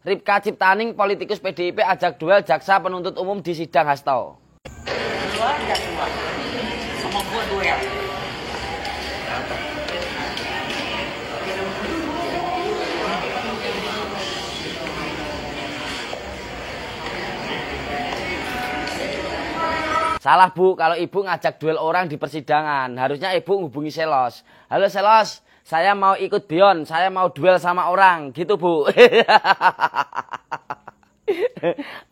Ripka Ciptaning, politikus PDIP, ajak duel jaksa penuntut umum di sidang Hasto. Sama gua duel. Salah Bu, kalau Ibu ngajak duel orang di persidangan. Harusnya Ibu hubungi Selos. Halo Selos, saya mau ikut Bion, saya mau duel sama orang. Gitu Bu.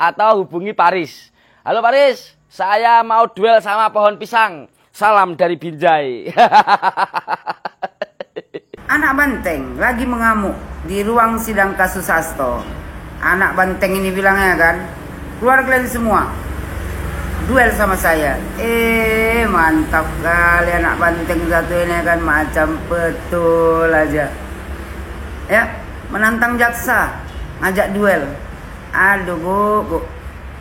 Atau hubungi Paris. Halo Paris, saya mau duel sama pohon pisang. Salam dari Binjai. Anak banteng lagi mengamuk di ruang sidang kasus Hasto. Anak banteng ini bilangnya kan, keluar kalian semua, duel sama saya. Mantap kali anak banteng satu ini kan, macam betul aja. Ya, menantang jaksa, ngajak duel. Aduh bu,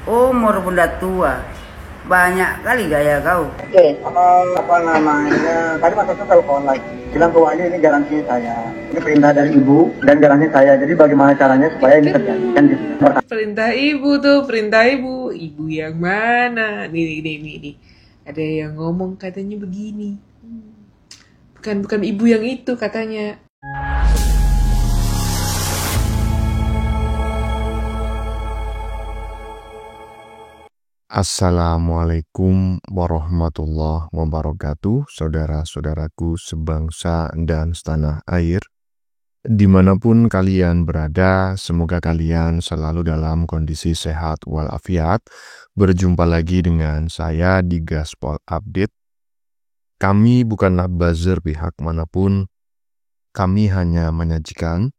umur pun udah tua, banyak kali gaya kau. Oke, apa namanya? Tadi Mas Hasto telepon lagi, bilang ke Wahyu ini garansi saya, ini perintah dari ibu dan garansi saya. Jadi bagaimana caranya supaya ini terjadi? Kan gitu. Perintah ibu tuh, perintah ibu. Ibu yang mana? Nih. Ada yang ngomong katanya begini. Bukan ibu yang itu katanya. Assalamualaikum warahmatullahi wabarakatuh, saudara-saudaraku sebangsa dan setanah air. Dimanapun kalian berada, semoga kalian selalu dalam kondisi sehat walafiat. Berjumpa lagi dengan saya di Gaspol Update. Kami bukanlah buzzer pihak manapun, kami hanya menyajikan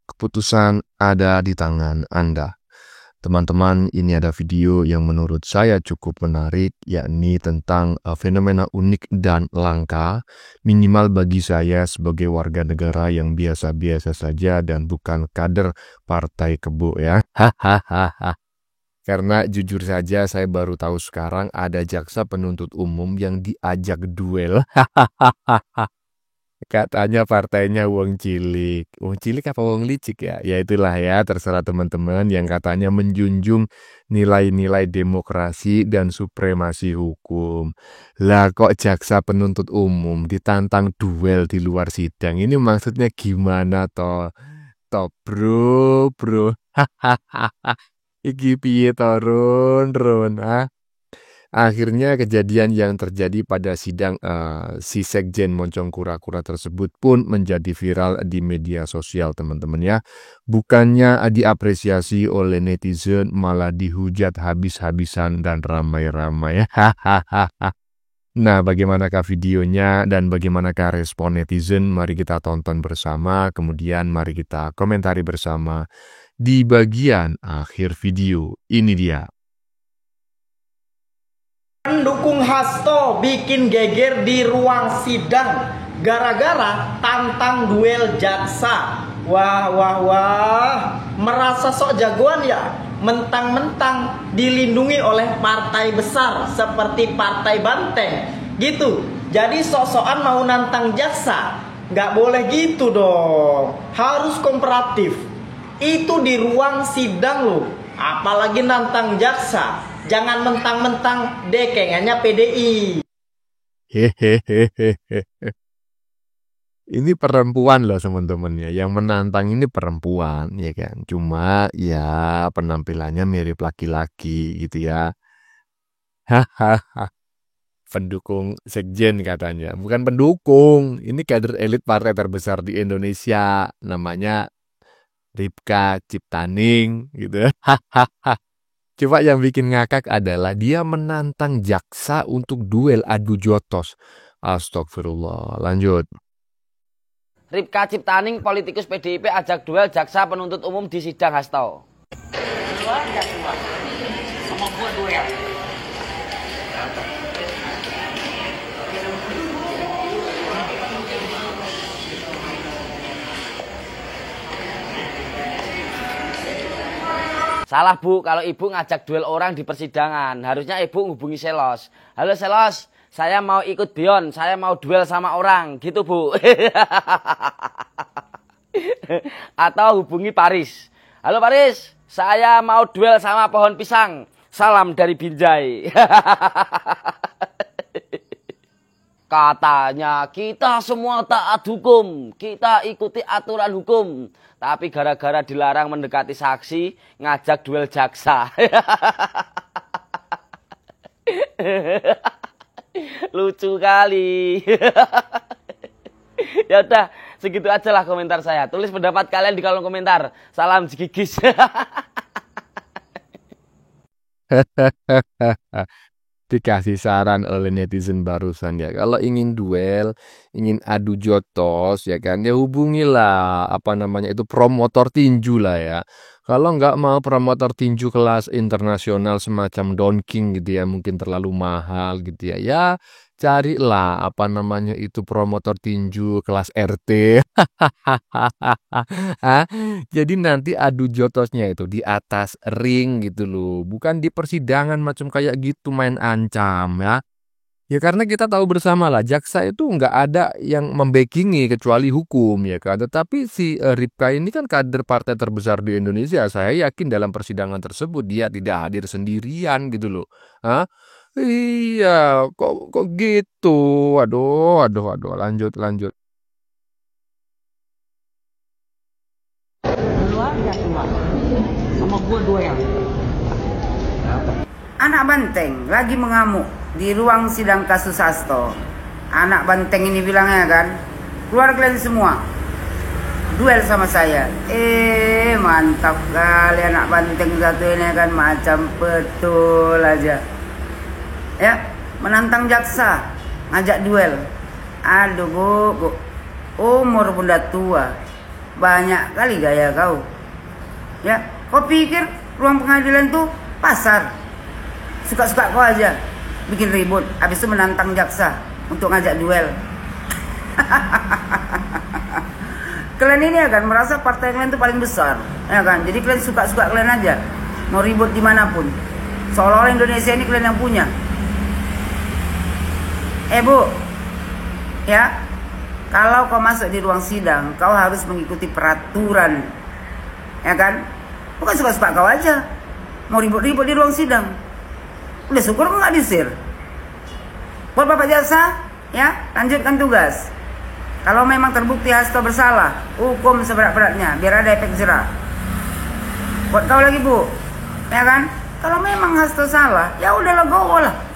keputusan ada di tangan Anda. Teman-teman, ini ada video yang menurut saya cukup menarik, yakni tentang fenomena unik dan langka, minimal bagi saya sebagai warga negara yang biasa-biasa saja dan bukan kader partai kebo ya. Hahaha. Karena jujur saja saya baru tahu sekarang ada jaksa penuntut umum yang diajak duel. Katanya partainya wong cilik. Wong cilik apa wong licik ya? Ya itulah ya, terserah teman-teman yang katanya menjunjung nilai-nilai demokrasi dan supremasi hukum. Lah kok jaksa penuntut umum ditantang duel di luar sidang? Ini maksudnya gimana toh? Toh bro. Iki piye toh Ron, ah? Akhirnya kejadian yang terjadi pada sidang si Sekjen Moncong Kura-Kura tersebut pun menjadi viral di media sosial teman-teman ya. Bukannya diapresiasi oleh netizen, malah dihujat habis-habisan dan ramai-ramai. Nah, bagaimanakah videonya dan bagaimanakah respon netizen? Mari kita tonton bersama, kemudian mari kita komentari bersama di bagian akhir video. Ini dia. Pendukung Hasto bikin geger di ruang sidang gara-gara tantang duel jaksa. Wah, merasa sok jagoan ya? Mentang-mentang dilindungi oleh partai besar seperti Partai Banteng gitu. Jadi sok-sokan mau nantang jaksa. Nggak boleh gitu dong. Harus kooperatif. Itu di ruang sidang loh. Apalagi nantang jaksa. Jangan mentang-mentang dekengannya PDI. Hehehe. Ini perempuan loh teman-teman ya. Yang menantang ini perempuan ya kan. Cuma ya penampilannya mirip laki-laki gitu ya. Hahaha. Pendukung Sekjen katanya. Bukan pendukung. Ini kader elit partai terbesar di Indonesia. Namanya Ripka Ciptaning gitu. Hahaha. Coba yang bikin ngakak adalah dia menantang jaksa untuk duel adu jotos. Astagfirullah. Lanjut. Ripka Ciptaning, politikus PDIP, ajak duel jaksa penuntut umum di sidang Hasto. Sama gua duel. Salah Bu, kalau Ibu ngajak duel orang di persidangan. Harusnya Ibu hubungi Selos. Halo Selos, saya mau ikut Bion, saya mau duel sama orang. Gitu Bu. Atau hubungi Paris. Halo Paris, saya mau duel sama pohon pisang. Salam dari Binjai. Katanya kita semua taat hukum, kita ikuti aturan hukum. Tapi gara-gara dilarang mendekati saksi, ngajak duel jaksa. Lucu kali. Ya udah, segitu aja lah komentar saya. Tulis pendapat kalian di kolom komentar. Salam jigigis. Dikasih saran oleh netizen barusan ya. Kalau ingin duel, ingin adu jotos ya kan, ya hubungilah itu promotor tinju lah ya. Kalau nggak mau promotor tinju kelas internasional semacam Don King gitu ya, mungkin terlalu mahal gitu ya. Ya carilah itu promotor tinju kelas RT. Hah? Jadi nanti adu jotosnya itu di atas ring gitu loh, bukan di persidangan macam kayak gitu main ancam ya. Ya karena kita tahu bersama lah, jaksa itu nggak ada yang membackingi kecuali hukum ya kan. Tetapi si Ripka ini kan kader partai terbesar di Indonesia. Saya yakin dalam persidangan tersebut dia tidak hadir sendirian gitu loh. Hah? Iya, kok gitu? Aduh, lanjut. Lu aja cuma sama gua duel. Anak banteng lagi mengamuk di ruang sidang kasus Hasto. Anak banteng ini bilangnya kan, keluar kalian semua, duel sama saya. Mantap kali anak banteng satu ini kan, macam betul aja. Ya, menantang jaksa, ngajak duel. Aduh bu, umur pun udah tua, banyak kali gaya kau. Ya, kau pikir ruang pengadilan tuh pasar? Suka-suka kau aja bikin ribut, habis itu menantang jaksa untuk ngajak duel. Kalian ini ya kan merasa partai kalian tuh paling besar, ya kan? Jadi kalian suka-suka kalian aja, mau ribut dimanapun, seolah-olah Indonesia ini kalian yang punya. Bu, ya, kalau kau masuk di ruang sidang, kau harus mengikuti peraturan, ya kan? Bukan suka-suka kau aja, mau ribut-ribut di ruang sidang. Udah syukur kok nggak disir. Buat Bapak Jaksa, ya, lanjutkan tugas. Kalau memang terbukti Hasto bersalah, hukum seberat-beratnya, biar ada efek jerah. Buat kau lagi Bu, ya kan? Kalau memang Hasto salah, ya udahlah gowo lah.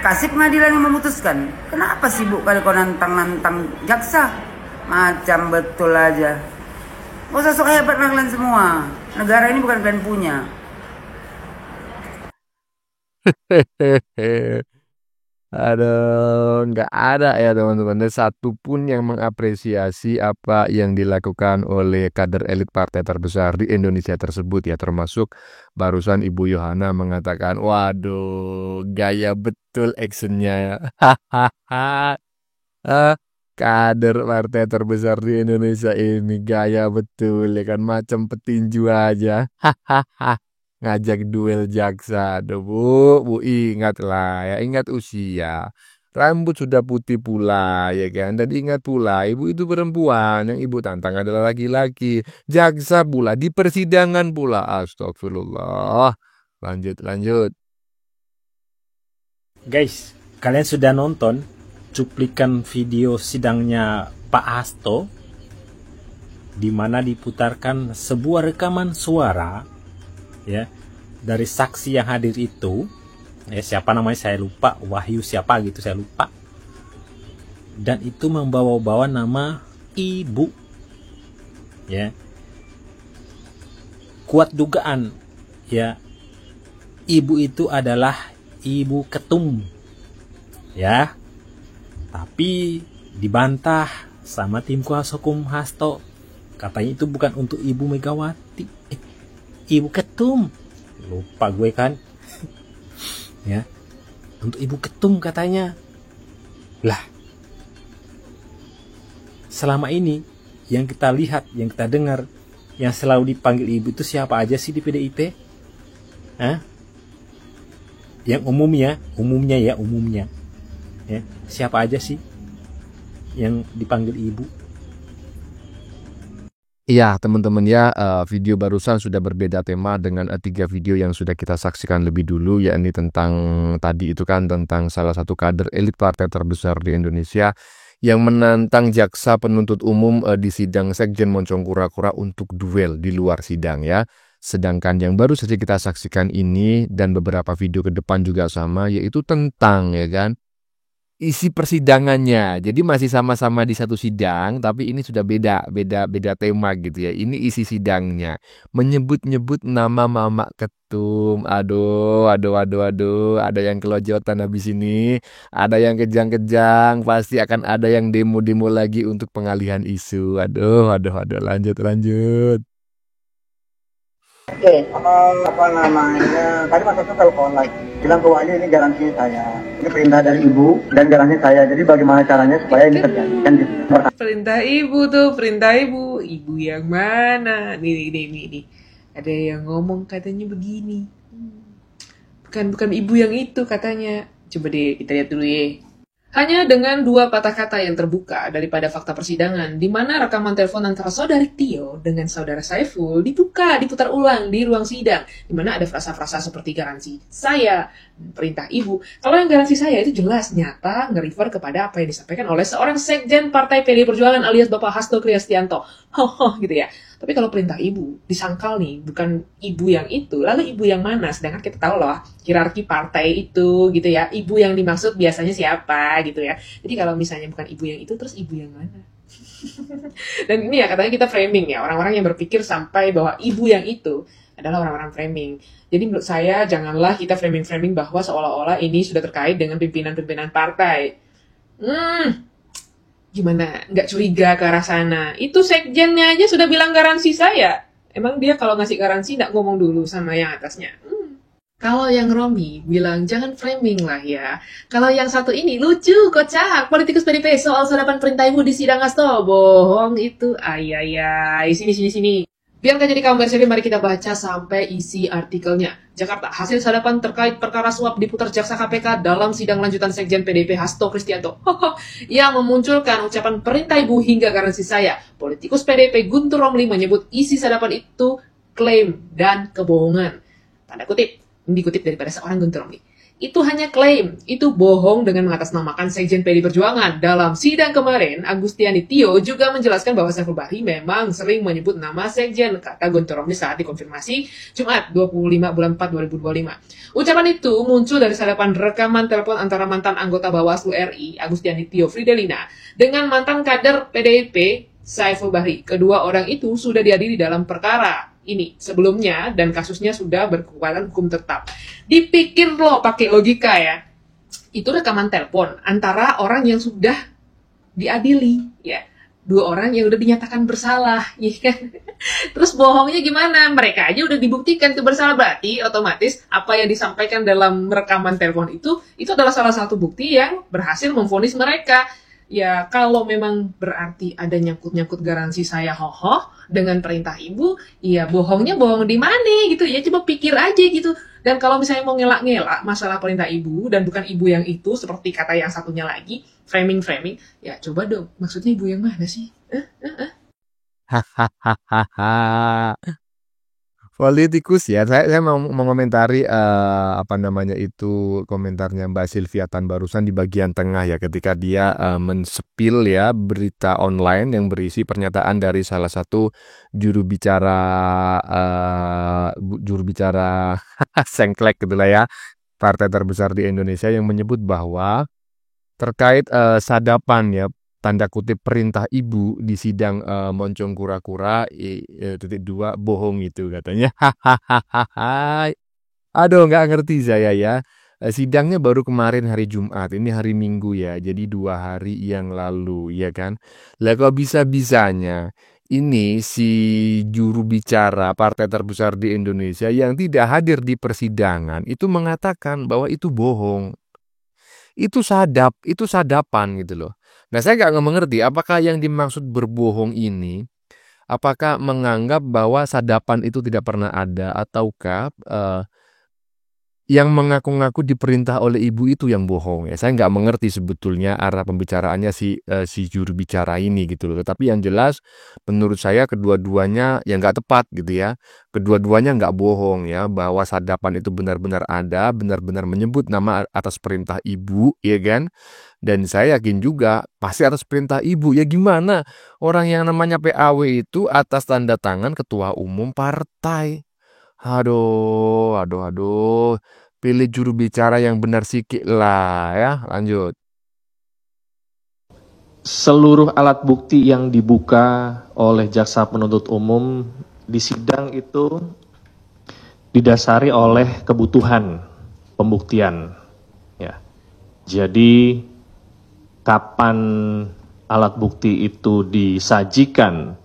Kasih pengadilan yang memutuskan. Kenapa sibuk kali kau nantang-nantang jaksa? Macam betul aja. Gak usah sok hebat lah kalian semua. Negara ini bukan kalian punya. Aduh, nggak ada ya teman-teman, satupun yang mengapresiasi apa yang dilakukan oleh kader elit partai terbesar di Indonesia tersebut ya, termasuk barusan Ibu Yohana mengatakan, waduh, gaya betul actionnya. Kader partai terbesar di Indonesia ini gaya betul ya kan, macam petinju aja. Ngajak duel jaksa. Aduh bu ingatlah ya, ingat usia, rambut sudah putih pula ya kan, dan ingat pula ibu itu perempuan, yang ibu tantang adalah laki-laki, jaksa pula di persidangan pula. Astagfirullah. Lanjut. Guys, kalian sudah nonton cuplikan video sidangnya Pak Hasto, di mana diputarkan sebuah rekaman suara ya dari saksi yang hadir itu, ya siapa namanya saya lupa, Wahyu siapa gitu saya lupa, dan itu membawa-bawa nama ibu ya. Kuat dugaan ya, ibu itu adalah Ibu Ketum ya, tapi dibantah sama tim kuasa hukum Hasto, katanya itu bukan untuk Ibu Megawati, Ibu Ketum, lupa gue kan. Ya, untuk Ibu Ketum katanya. Lah, selama ini yang kita lihat, yang kita dengar, yang selalu dipanggil ibu itu siapa aja sih di PDIP? Hah? Yang umumnya ya, siapa aja sih yang dipanggil ibu? Iya, teman-teman ya, video barusan sudah berbeda tema dengan 3 video yang sudah kita saksikan lebih dulu, yakni tentang tadi itu kan tentang salah satu kader elit partai terbesar di Indonesia yang menantang jaksa penuntut umum di sidang Sekjen Moncong Kura-Kura untuk duel di luar sidang ya. Sedangkan yang baru saja kita saksikan ini dan beberapa video ke depan juga sama, yaitu tentang ya kan isi persidangannya. Jadi masih sama-sama di satu sidang, tapi ini sudah beda tema gitu ya. Ini isi sidangnya. Menyebut-nyebut nama Mama Ketum. Aduh, aduh, aduh, aduh. Ada yang kelojotan habis ini. Ada yang kejang-kejang. Pasti akan ada yang demo-demo lagi untuk pengalihan isu. Aduh, aduh, aduh. Lanjut, lanjut. Oke, apa namanya? Tadi Mas Hasto telepon lagi, bilang ke Wali ini garansi saya, ini perintah dari Ibu dan garansi saya. Jadi bagaimana caranya supaya ini terjadi? Kan gitu. Perintah ibu tuh, perintah ibu. Ibu yang mana? Nih. Ada yang ngomong katanya begini. Bukan ibu yang itu katanya. Coba deh kita lihat dulu ya. Hanya dengan 2 patah kata yang terbuka daripada fakta persidangan, di mana rekaman telepon antara saudari Tio dengan saudara Saiful diputar ulang di ruang sidang, di mana ada frasa-frasa seperti garansi saya, perintah ibu. Kalau yang garansi saya itu jelas nyata nge-refer kepada apa yang disampaikan oleh seorang sekjen Partai PDI Perjuangan alias Bapak Hasto Kristianto. Gitu ya. Tapi kalau perintah ibu, disangkal nih, bukan ibu yang itu, lalu ibu yang mana? Sedangkan kita tahu loh, hierarki partai itu gitu ya, ibu yang dimaksud biasanya siapa gitu ya. Jadi kalau misalnya bukan ibu yang itu, terus ibu yang mana? Dan ini ya katanya kita framing ya, orang-orang yang berpikir sampai bahwa ibu yang itu adalah orang-orang framing. Jadi menurut saya janganlah kita framing-framing bahwa seolah-olah ini sudah terkait dengan pimpinan-pimpinan partai. Gimana? Nggak curiga ke arah sana? Itu sekjennya aja sudah bilang garansi saya. Emang dia kalau ngasih garansi nggak ngomong dulu sama yang atasnya? Kalau yang Romi bilang jangan framing lah ya. Kalau yang satu ini lucu, kocak, politikus PDP soal sadapan perintah ibu di sidang Hasto. Bohong itu. Ayayay. Sini. Biar nggak jadi kaum berseri, mari kita baca sampai isi artikelnya. Jakarta, hasil sadapan terkait perkara suap diputar jaksa KPK dalam sidang lanjutan Sekjen PDIP Hasto Kristianto. Yang memunculkan ucapan perintah ibu hingga garansi saya. Politikus PDIP Guntur Romli menyebut isi sadapan itu klaim dan kebohongan. Tanda kutip, dikutip daripada seorang Guntur Romli. Itu hanya klaim, itu bohong dengan mengatasnamakan Sekjen PDI Perjuangan. Dalam sidang kemarin, Agustiani Tio juga menjelaskan bahwa Saiful Bahri memang sering menyebut nama Sekjen, kata Guntur Romli saat dikonfirmasi Jumat 25 bulan 4 2025. Ucapan itu muncul dari sadapan rekaman telepon antara mantan anggota Bawaslu RI, Agustiani Tio Fridelina, dengan mantan kader PDIP, Saiful Bahri. Kedua orang itu sudah dihadiri dalam perkara ini sebelumnya dan kasusnya sudah berkekuatan hukum tetap. Dipikir loh pakai logika ya. Itu rekaman telepon antara orang yang sudah diadili ya. 2 orang yang udah dinyatakan bersalah, ya kan? Terus bohongnya gimana? Mereka aja udah dibuktikan itu bersalah, berarti otomatis apa yang disampaikan dalam rekaman telepon itu adalah salah satu bukti yang berhasil memvonis mereka. Ya kalau memang berarti ada nyangkut-nyangkut garansi saya dengan perintah ibu, ya bohongnya bohong di mana gitu ya, coba pikir aja gitu. Dan kalau misalnya mau ngelak-ngelak masalah perintah ibu dan bukan ibu yang itu seperti kata yang satunya lagi, framing, ya coba dong, maksudnya ibu yang mana sih? Hahaha. Politikus ya, saya mau mengomentari apa namanya itu komentarnya Mbak Sylvia Tan barusan di bagian tengah ya, ketika dia mensepil ya berita online yang berisi pernyataan dari salah satu juru bicara sengklek gitulah ya, partai terbesar di Indonesia, yang menyebut bahwa terkait sadapan ya, tanda kutip perintah ibu di sidang Moncong Kura-Kura .2 bohong itu katanya. Aduh, nggak ngerti saya ya. Sidangnya baru kemarin hari Jumat, ini hari Minggu ya, jadi 2 hari yang lalu ya kan. Lah kok bisa-bisanya ini si juru bicara partai terbesar di Indonesia yang tidak hadir di persidangan itu mengatakan bahwa itu bohong. Itu sadapan gitu loh. Nah, saya nggak mengerti apakah yang dimaksud berbohong ini, apakah menganggap bahwa sadapan itu tidak pernah ada, ataukah yang mengaku-ngaku diperintah oleh ibu itu yang bohong ya. Saya nggak mengerti sebetulnya arah pembicaraannya si juru bicara ini gitu loh. Tetapi yang jelas menurut saya kedua-duanya ya nggak tepat gitu ya. Kedua-duanya nggak bohong ya, bahwa sadapan itu benar-benar ada, benar-benar menyebut nama atas perintah ibu ya kan. Dan saya yakin juga pasti atas perintah ibu. Ya gimana orang yang namanya PAW itu atas tanda tangan ketua umum partai. Aduh. Pilih juru bicara yang benar sikit lah ya. Lanjut. Seluruh alat bukti yang dibuka oleh jaksa penuntut umum di sidang itu didasari oleh kebutuhan pembuktian. Ya. Jadi kapan alat bukti itu disajikan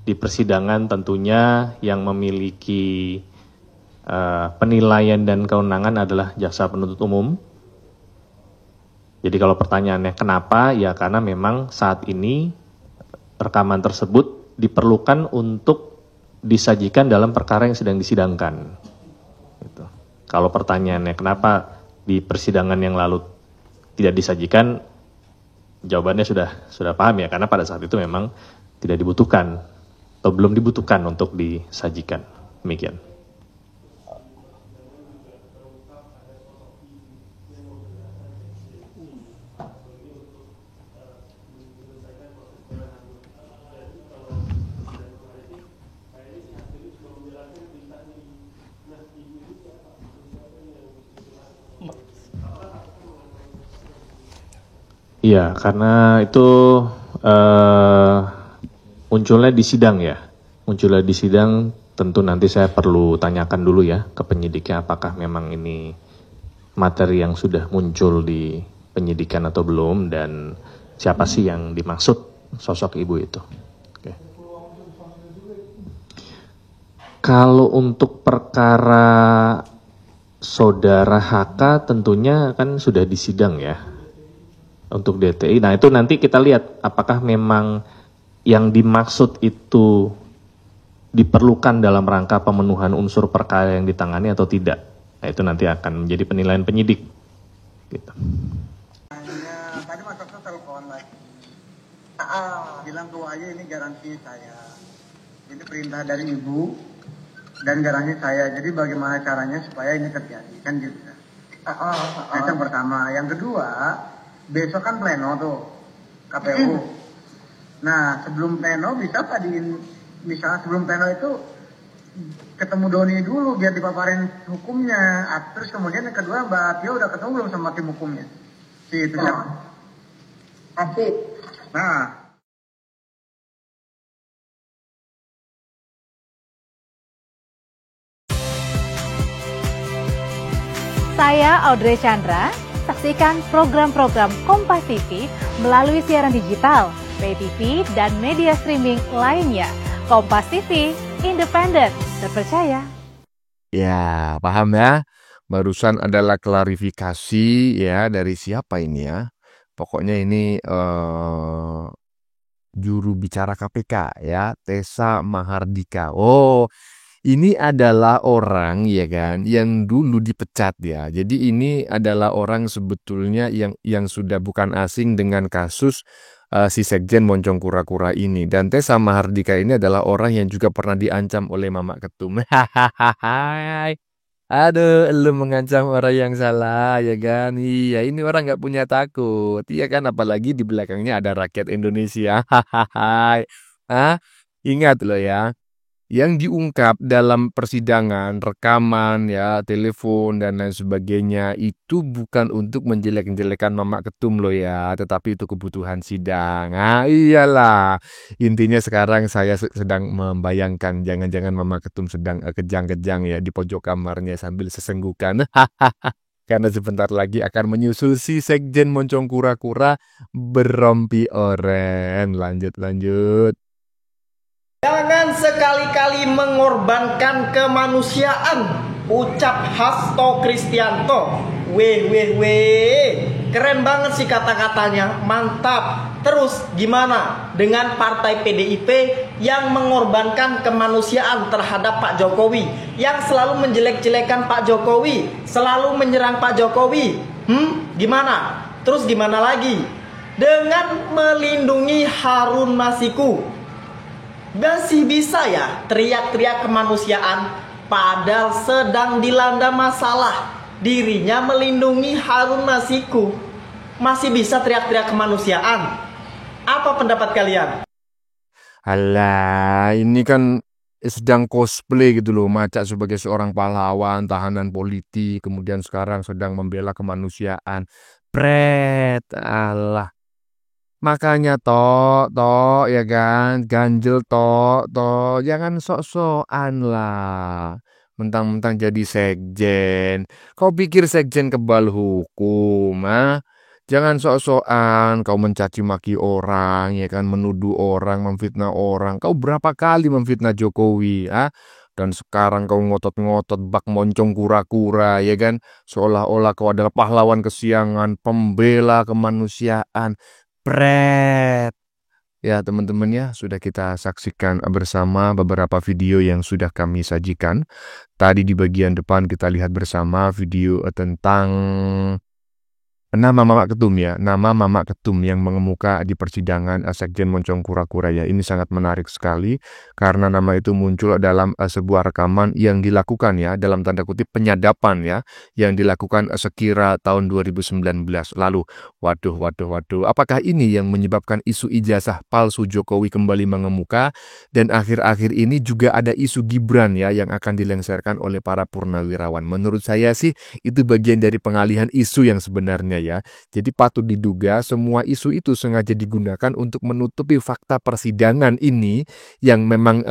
di persidangan tentunya yang memiliki penilaian dan kewenangan adalah jaksa penuntut umum. Jadi kalau pertanyaannya kenapa, ya karena memang saat ini rekaman tersebut diperlukan untuk disajikan dalam perkara yang sedang disidangkan. Gitu. Kalau pertanyaannya kenapa di persidangan yang lalu tidak disajikan, jawabannya sudah paham ya, karena pada saat itu memang tidak dibutuhkan atau belum dibutuhkan untuk disajikan. Demikian. Iya, karena itu munculnya di sidang ya. Munculnya di sidang, tentu nanti saya perlu tanyakan dulu ya ke penyidiknya apakah memang ini materi yang sudah muncul di penyidikan atau belum, dan siapa sih yang dimaksud sosok ibu itu. Oke. Kalau untuk perkara saudara HK tentunya kan sudah di sidang ya. Untuk DTI, nah itu nanti kita lihat apakah memang yang dimaksud itu diperlukan dalam rangka pemenuhan unsur perkara yang ditangani atau tidak. Nah itu nanti akan menjadi penilaian penyidik. Gitu. Tadi Mas Okto telepon lagi. Bilang ke Wahyu ini garansi saya. Ini perintah dari ibu dan garansi saya. Jadi bagaimana caranya supaya ini terjadi, kan gitu. Itu yang pertama. Yang kedua, besok kan pleno tuh KPU. Nah sebelum pleno bisa tadiin, misalnya sebelum pleno itu ketemu Doni dulu biar dipaparin hukumnya. Terus kemudian yang kedua Mbak Tio udah ketemu belum sama tim hukumnya? Si itu siapa? Asik. Nah. Saya Audrey Chandra. Saksikan program-program Kompas TV melalui siaran digital, pay TV, dan media streaming lainnya. Kompas TV, independen, terpercaya. Ya, paham ya? Barusan adalah klarifikasi ya dari siapa ini ya? Pokoknya ini juru bicara KPK ya, Tessa Mahardika. Oh, ini adalah orang ya kan yang dulu dipecat ya. Jadi ini adalah orang sebetulnya yang sudah bukan asing dengan kasus si Sekjen Moncong Kura-Kura ini. Dan Tessa Mahardika ini adalah orang yang juga pernah diancam oleh Mama Ketum. Aduh, lu mengancam orang yang salah ya kan. Iya, ini orang nggak punya takut. Iya kan, apalagi di belakangnya ada rakyat Indonesia. Ingat loh ya. Yang diungkap dalam persidangan, rekaman, ya, telepon, dan lain sebagainya, itu bukan untuk menjelek-jelekan Mama Ketum loh ya, tetapi itu kebutuhan sidang. Ah, iyalah. Intinya sekarang saya sedang membayangkan, jangan-jangan Mama Ketum sedang kejang-kejang ya di pojok kamarnya sambil sesenggukan. Karena sebentar lagi akan menyusul si Sekjen Moncong Kura-Kura berrompi oren. Lanjut. Jangan sekali-kali mengorbankan kemanusiaan, ucap Hasto Kristianto. Weh. Keren banget sih kata-katanya, mantap. Terus gimana dengan partai PDIP yang mengorbankan kemanusiaan terhadap Pak Jokowi, yang selalu menjelek-jelekan Pak Jokowi, selalu menyerang Pak Jokowi? Gimana? Terus gimana lagi dengan melindungi Harun Masiku? Masih bisa ya teriak-teriak kemanusiaan padahal sedang dilanda masalah. Dirinya melindungi Harun Masiku, masih bisa teriak-teriak kemanusiaan. Apa pendapat kalian? Alah, ini kan sedang cosplay gitu loh, Macak sebagai seorang pahlawan, tahanan politik, kemudian sekarang sedang membela kemanusiaan. Pret, alah. Makanya tok ya kan, ganjel tok, jangan sok-sokan lah. Mentang-mentang jadi sekjen. Kau pikir sekjen kebal hukum, ah? Jangan sok-sokan kau mencaci maki orang, ya kan, menuduh orang, memfitnah orang. Kau berapa kali memfitnah Jokowi, ah? Dan sekarang kau ngotot-ngotot bak moncong kura-kura, ya kan? Seolah-olah kau adalah pahlawan kesiangan, pembela kemanusiaan. Pret. Ya teman-teman ya, sudah kita saksikan bersama beberapa video yang sudah kami sajikan. Tadi di bagian depan kita lihat bersama video tentang nama Mamak Ketum ya, nama Mamak Ketum yang mengemuka di persidangan Sekjen Moncong Kura-Kura ya. Ini sangat menarik sekali karena nama itu muncul dalam sebuah rekaman yang dilakukan ya, dalam tanda kutip penyadapan ya, yang dilakukan sekira tahun 2019 lalu. Waduh, apakah ini yang menyebabkan isu ijazah palsu Jokowi kembali mengemuka? Dan akhir-akhir ini juga ada isu Gibran ya yang akan dilengsarkan oleh para purnawirawan. Menurut saya sih itu bagian dari pengalihan isu yang sebenarnya ya. Jadi patut diduga semua isu itu sengaja digunakan untuk menutupi fakta persidangan ini yang memang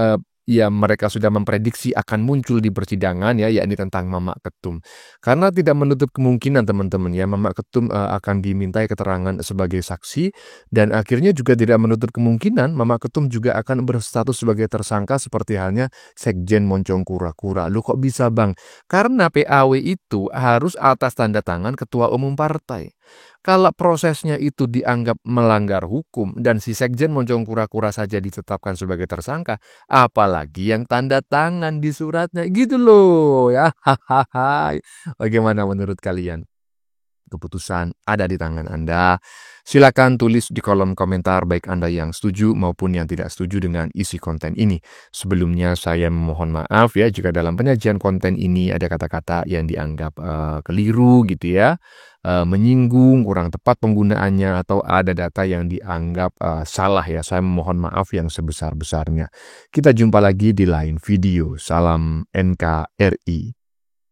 ya mereka sudah memprediksi akan muncul di persidangan ya, yakni tentang Mamak Ketum. Karena tidak menutup kemungkinan teman-teman ya, Mamak Ketum akan dimintai keterangan sebagai saksi, dan akhirnya juga tidak menutup kemungkinan Mamak Ketum juga akan berstatus sebagai tersangka seperti halnya Sekjen Moncong Kura-Kura. Lu kok bisa bang? Karena PAW itu harus atas tanda tangan ketua umum partai. Kalau prosesnya itu dianggap melanggar hukum dan si Sekjen Moncong Kura-Kura saja ditetapkan sebagai tersangka, apalagi yang tanda tangan di suratnya gitu loh ya. Bagaimana menurut kalian? Keputusan ada di tangan Anda. Silakan tulis di kolom komentar baik Anda yang setuju maupun yang tidak setuju dengan isi konten ini. Sebelumnya saya memohon maaf ya jika dalam penyajian konten ini ada kata-kata yang dianggap keliru gitu ya, menyinggung, kurang tepat penggunaannya, atau ada data yang dianggap salah ya. Saya memohon maaf yang sebesar-besarnya. Kita jumpa lagi di lain video. Salam NKRI.